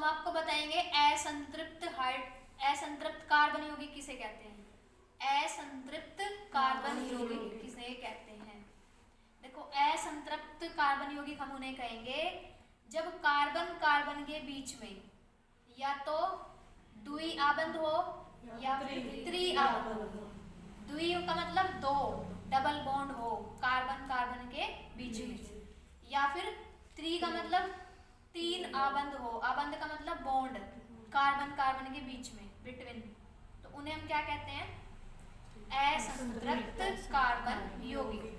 हम आपको बताएंगे असंतृप्त कार्बन यौगिक किसे कहते हैं। असंतृप्त कार्बन यौगिक किसे कहते हैं। देखो, असंतृप्त कार्बन यौगिक हम उन्हें कहेंगे जब कार्बन कार्बन के बीच में या तो द्वि आबंध हो या फिर त्रि आबंध हो। द्वि का मतलब दो, डबल बॉन्ड हो कार्बन कार्बन के बीच में, या फिर त्रि का मतलब तीन आबंध हो। आबंध का मतलब बॉन्ड, कार्बन कार्बन के बीच में, बिटवीन। तो उन्हें हम क्या कहते हैं, असंतृप्त कार्बन यौगिक।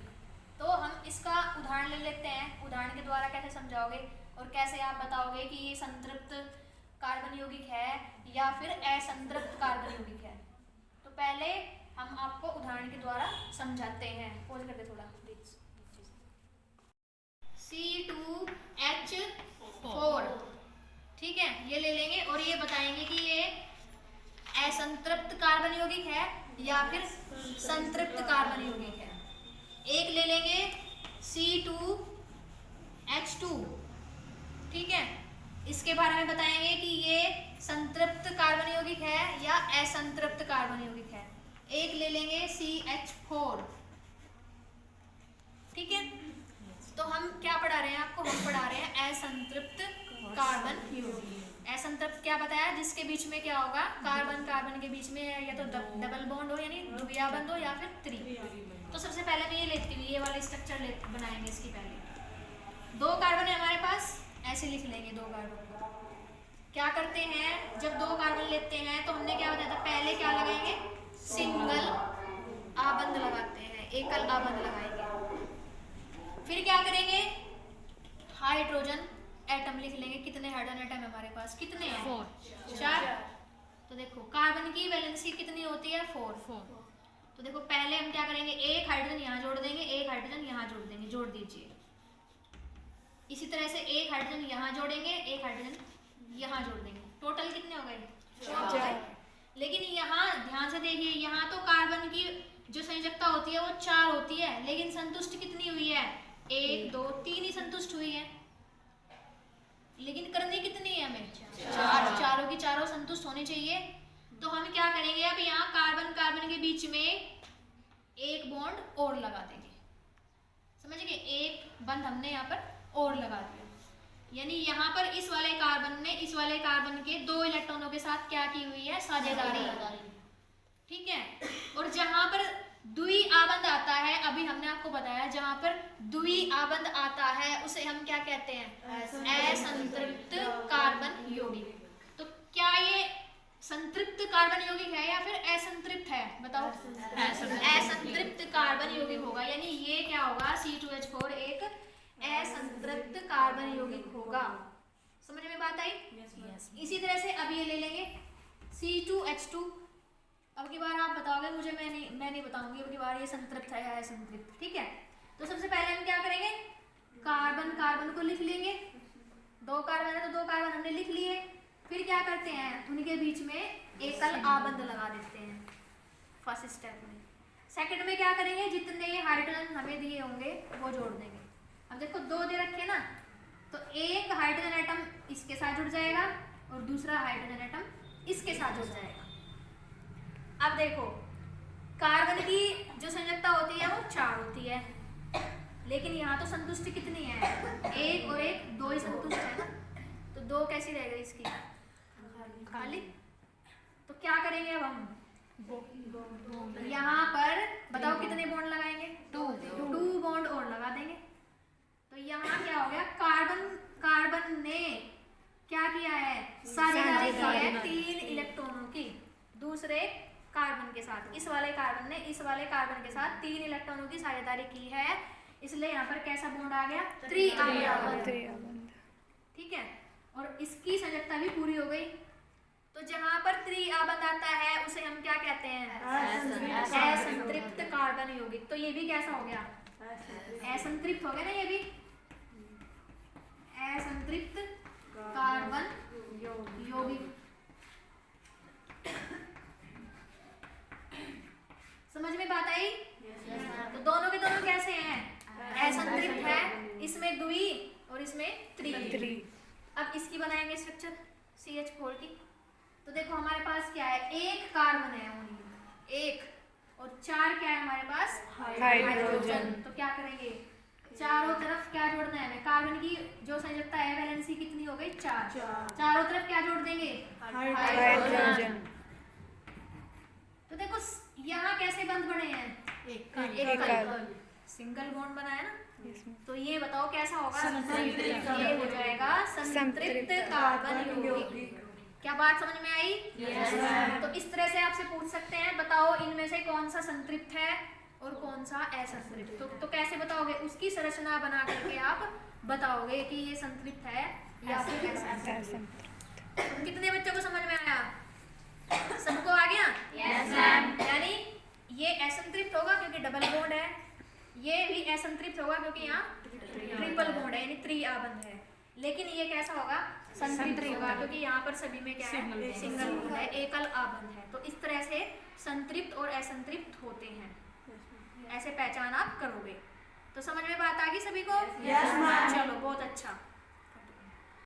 तो हम इसका उदाहरण ले लेते हैं। उदाहरण के द्वारा कैसे समझाओगे और कैसे आप बताओगे कि ये संतृप्त कार्बन यौगिक है या फिर असंतृप्त कार्बन यौगिक है। तो पहले हम आपको उदाहरण के द्वारा समझाते हैं। पॉज करके थोड़ा C2H4, ठीक है, ये ले लेंगे और ये बताएंगे कि ये असंतृप्त कार्बन यौगिक है या फिर संतृप्त कार्बन यौगिक है। एक ले लेंगे C2H2, ठीक है, इसके बारे में बताएंगे कि ये संतृप्त कार्बन यौगिक है या असंतृप्त कार्बन यौगिक है। एक ले लेंगे CH4, ठीक है। तो हम क्या पढ़ा रहे हैं आपको, हम पढ़ा रहे हैं असंतृप्त कार्बन यौगिक। असंतृप्त क्या बताया, जिसके बीच में क्या होगा, कार्बन कार्बन के बीच में या तो डबल बॉन्ड हो यानी द्विआबंध हो या फिर त्रि। तो सबसे पहले मैं ये लेती हूँ, ये वाला स्ट्रक्चर बनाएंगे। इसकी पहले दो कार्बन है हमारे पास, ऐसे लिख लेंगे दो कार्बन को। क्या करते हैं, जब दो कार्बन लेते हैं तो हमने क्या बताया था, पहले क्या लगाएंगे, सिंगल आबंध लगाते हैं, एकल आबंध लगाएंगे। फिर क्या करेंगे, हाइड्रोजन एटम लिख लेंगे। कितने हाइड्रोजन एटम है हमारे पास, कितने हैं, 4। तो देखो कार्बन की वैलेंसी कितनी होती है, 4। तो देखो पहले हम क्या करेंगे, एक हाइड्रोजन यहाँ जोड़ देंगे, एक हाइड्रोजन यहाँ जोड़ देंगे, जोड़ दीजिए। इसी तरह से एक हाइड्रोजन यहाँ जोड़ेंगे, एक हाइड्रोजन यहाँ जोड़ देंगे। टोटल कितने हो गए, 4। लेकिन यहाँ ध्यान से देखिए, यहाँ तो कार्बन की जो संयोजकता होती है वो 4 होती है, लेकिन संतुष्ट कितनी हुई है, 1 2 3 ही संतुष्ट हुई है। लेकिन करनी कितनी है हमें, 4। चारों की चारों संतुष्ट होनी चाहिए। तो हम क्या करेंगे, अब यहाँ कार्बन कार्बन के बीच में एक बॉन्ड और लगा देंगे। समझ गए, एक बंध हमने यहाँ पर और लगा दिया, यानी यहाँ पर इस वाले कार्बन ने इस वाले कार्बन के 2 इलेक्ट्रॉनों के साथ क्या की हुई है, साझेदारी, ठीक है। और जहां पर द्वि आबंध आता है, अभी हमने आपको बताया, जहां पर द्वि आबंध आता है उसे हम क्या कहते हैं, असंतृप्त कार्बन यौगिक। तो क्या ये संतृप्त कार्बन यौगिक है या फिर असंतृप्त है, बताओ। असंतृप्त कार्बन यौगिक होगा, यानी ये क्या होगा, C2H4 एक असंतृप्त कार्बन यौगिक होगा। समझ में बात आई। इसी तरह से अब ये ले लेंगे C2H2। अब की बार आप बताओगे मुझे, मैं नहीं बताऊंगी, अब की बार ये संतृप्त है या असंतृप्त, ठीक है। तो सबसे पहले हम क्या करेंगे, कार्बन कार्बन को लिख लेंगे। 2 कार्बन है तो 2 कार्बन हमने लिख लिए। फिर क्या करते हैं, उनके बीच में एकल आबंध लगा देते हैं, फर्स्ट स्टेप में। सेकंड में क्या करेंगे, जितने हाइड्रोजन हमें दिए होंगे वो जोड़ देंगे। अब देखो 2 दे रखे ना, तो एक हाइड्रोजन एटम इसके साथ जुड़ जाएगा और दूसरा हाइड्रोजन एटम इसके साथ जुड़ जाएगा। अब देखो कार्बन की जो संयोजकता होती है वो 4 होती है, लेकिन यहाँ तो संतुष्टि कितनी है, 1 और 1 2 ही संतुष्ट है ना। तो 2 कैसी रह गई इसकी, खाली। तो क्या करेंगे अब हम, यहाँ पर बताओ कितने बॉन्ड लगाएंगे, 2 बॉन्ड और लगा देंगे। तो यहाँ क्या हो गया, कार्बन ने क्या किया है, साझेदारी की है 3 इलेक्ट्रॉनों की दूसरे कार्बन के साथ। इस वाले कार्बन ने इस वाले कार्बन के साथ 3 इलेक्ट्रॉनों की साझेदारी की है, इसलिए यहाँ पर कैसा बॉन्ड आ गया, त्रिआबंध, ठीक है। और इसकी संयोजकता भी पूरी हो गई। तो जहां पर त्रिआबंध आता है उसे हम क्या कहते हैं, असंतृप्त कार्बन यौगिक। तो ये भी कैसा हो गया, असंतृप्त हो गया ना, ये भी असंतृप्त कार्बन यौगिक। समझ में बात आई। तो दोनों के दोनों कैसे हैं, असंतृप्त है, इसमें द्वि और इसमें त्रि। अब इसकी बनाएंगे स्ट्रक्चर। CH4 की। तो देखो हमारे पास क्या है, एक कार्बन है ओनली, एक, और 4 क्या है हमारे पास, हाइड्रोजन। तो क्या करेंगे, चारों तरफ क्या जोड़ना है हमें, कार्बन की जो संयोजकता है वैलेंसी कितनी हो गई, 4, चारों तरफ क्या जोड़ देंगे, हाइड्रोजन। तो देखो यहाँ कैसे बंध बने हैं, एक सिंगल बॉन्ड बना है ना। तो ये बताओ कैसा होगा, ये हो जाएगा संतृप्त कार्बन यौगिक। क्या बात समझ में आई? Yes, तो इस तरह से आपसे पूछ सकते हैं, बताओ इनमें से कौन सा संतृप्त है और कौन सा असंतृप्त। तो कैसे बताओगे, उसकी संरचना बना करके आप बताओगे कि ये संतृप्त है या फिर असंतृप्त। कितने बच्चों को समझ में आया? सबको आ गया? Yes, यानी ये असंतृप्त होगा क्योंकि डबल बॉन्ड है, ये भी असंतृप्त होगा क्योंकि यहाँ ट्रिपल बॉन्ड है यानी त्रिआबंध है। लेकिन ये कैसा होगा, संतृप्त होगा क्योंकि यहाँ पर सभी में क्या है, सिंगल बॉन्ड है, एकल आबंध है। तो इस तरह से संतृप्त और असंतृप्त होते हैं, ऐसे पहचान आप करोगे। तो समझ में बात आ गई सभी को? Yes, चलो बहुत अच्छा।